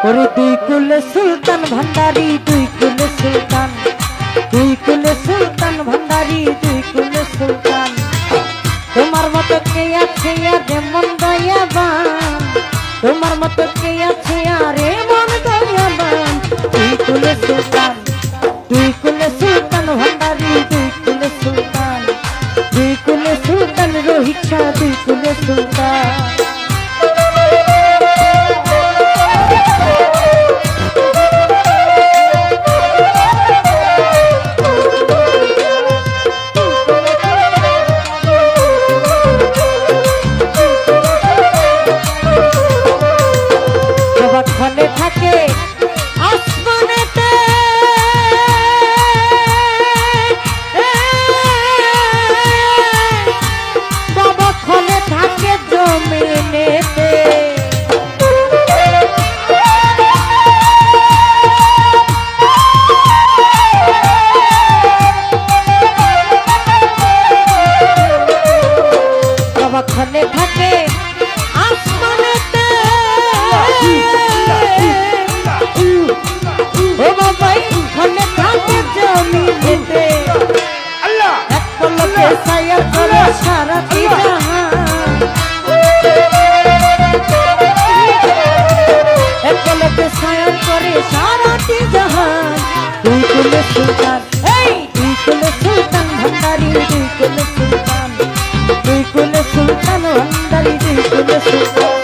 ওরে দুই কুলে সুলতান ভান্ডারি, দুই কুলে সুলতান, দুই কুলে সুলতান ভান্ডারি, দুই কুলে সুলতান। তোমার মতো কে আছে আর এমন দয়াবান, তোমার মতো কে আছে আর এমন দয়াবান। দুই কুলে সুলতান, দুই কুলে সুলতান ভান্ডারি, দুই কুলে সুলতান, দুই কুলে সুলতান রোহিত শাহ, দুই কুলে সুলতান। খনে থাকে আসমানেতে, বাবা খনে থাকে জমিনেতে। বাবা খনে থাকে আসমানেতে, ও বাবাই খনে থাকে জমিনেতে। এক পলকে ছায়া করে সারাটি জাহান, এক পলকে ছায়া করে সারাটি জাহান। দুই কুলে সুলতান, এই দুই কুলে সুলতান ভান্ডারি, দুই কুলে সুলতান, দুই কুলে সুলতান ভান্ডারি, দুই কুলে সুলতান।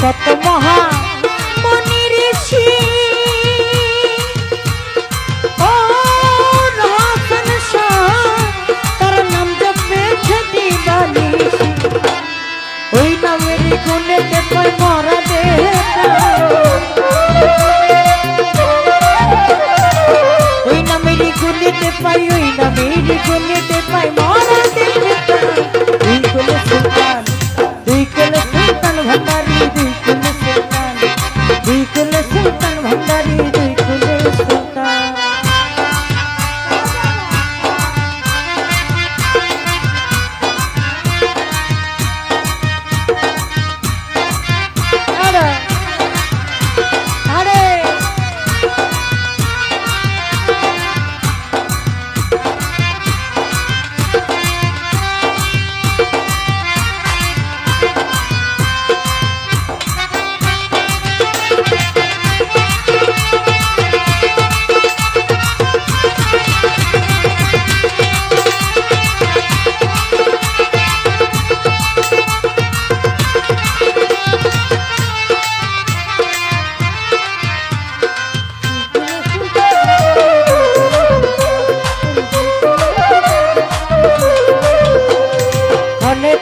কত মহা মনি ঋষি, ও হাসান শাহ, তার নাম জপেছে দিবানিশি। ওই নামের গুণেতে পায় মরা দেহটা, ওই নামের গুণেতে পাই, ওই নামের গুণেতে পাই মরা দেহটা। দুই কুলে সুলতান, দুই কুলে সুলতান ভান্ডারি, দুই কুলে সুলতান, দুই কুলে সুলতান ভান্ডারি, দুই কুলে সুলতান। আরে আরে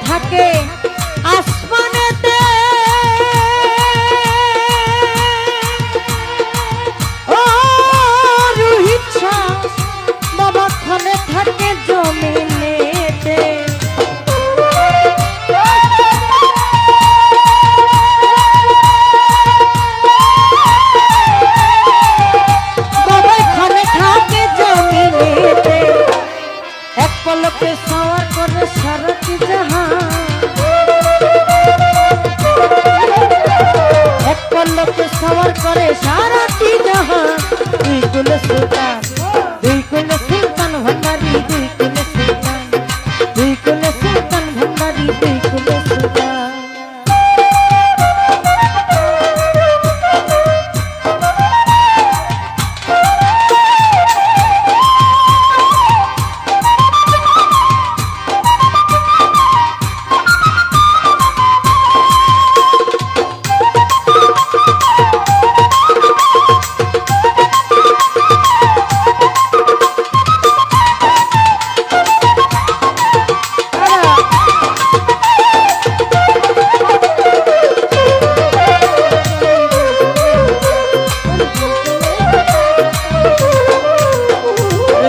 থাকে আসমানেতে, ও রোহিত শাহ, বাবা খনে থাকে জমিনেতে। বাবা খনে থাকে জমিনেতে, এক পলকে সওয়ার করে সারাটি জাহান, এক পলকে সওয়ার করে সারাটি জাহান। দুই কুলে সুলতান, দুই কুলে সুলতান ভান্ডারি, দুই কুলে সুলতান, দুই কুলে সুলতান ভান্ডারি, দুই কুলে সুলতান।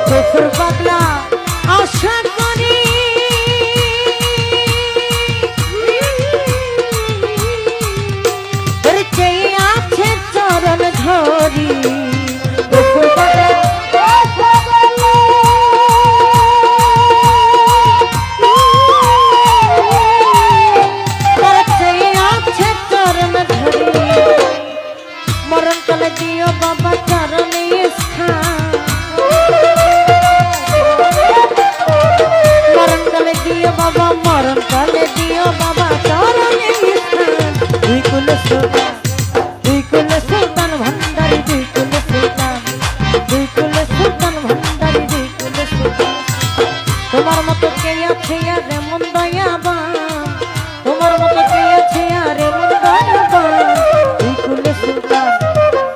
গফুর পাগলা আশা করি তোর চেয়ে আছে চরণ ধরি গফুর পাগলা তোর চেয়ে আছে চরণ ধরি মরণ কালে দিও বাবা চরণে স্থান দিও বাবা মরণ কালে দিও বাবা চরণে স্থান দুই কুল সুলতান ভান্ডারি দুই কুল সুলতান ভান্ডারি দুই কুল সুলতান তোমার মতো কে আছে আর এমন দয়াবান তোমার মতো কে আছে আর এমন দয়াবান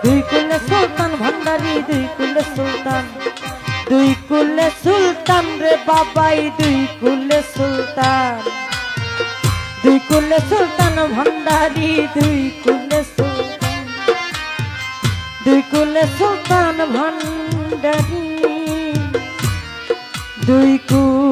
দুই কুল সুলতান ভান্ডারি দুই কুল সুলতান রে বাবাই দুই কুল সুলতান ভান্ডারি দুই কুল সুলতান ভান্ডারি দুই কুল